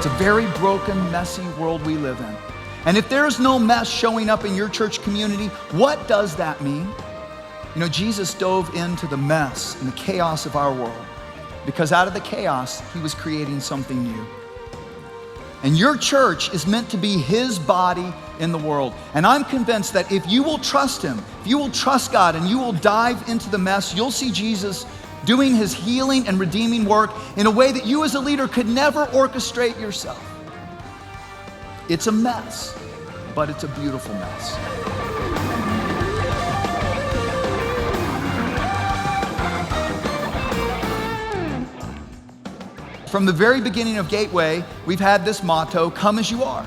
It's a very broken, messy world we live in. And if there's no mess showing up in your church community, what does that mean? You know, Jesus dove into the mess and the chaos of our world because out of the chaos, he was creating something new. And your church is meant to be his body in the world. And I'm convinced that if you will trust him, if you will trust God and you will dive into the mess, you'll see Jesus doing his healing and redeeming work in a way that you as a leader could never orchestrate yourself. It's a mess, but it's a beautiful mess. From the very beginning of Gateway, we've had this motto, come as you are.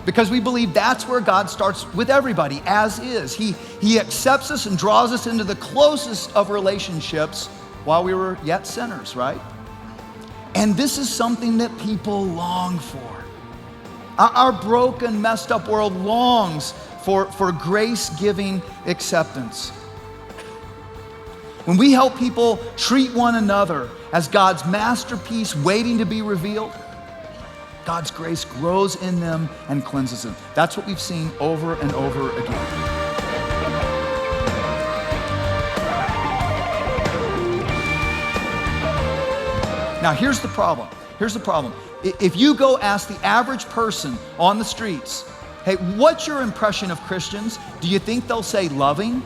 Because we believe that's where God starts with everybody, as is. He accepts us and draws us into the closest of relationships while we were yet sinners, right? And this is something that people long for. Our broken, messed up world longs for grace-giving acceptance. When we help people treat one another as God's masterpiece waiting to be revealed, God's grace grows in them and cleanses them. That's what we've seen over and over again. Now, here's the problem. If you go ask the average person on the streets, hey, what's your impression of Christians? Do you think they'll say loving,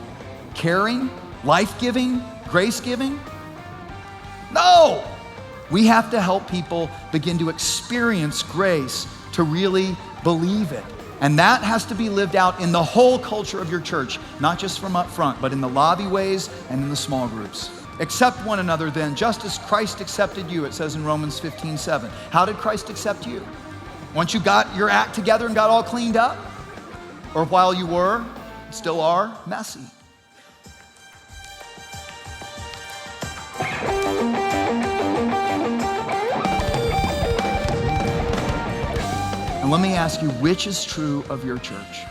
caring, life-giving, grace-giving? No! We have to help people begin to experience grace, to really believe it. And that has to be lived out in the whole culture of your church, not just from up front, but in the lobby ways and in the small groups. Accept one another then, just as Christ accepted you, it says in Romans 15:7. How did Christ accept you? Once you got your act together and got all cleaned up? Or while you were, still are, messy? And let me ask you, which is true of your church?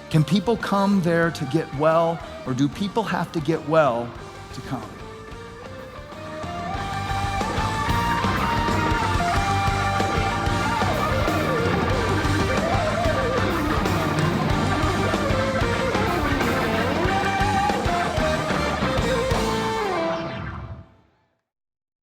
Can people come there to get well, or do people have to get well to come?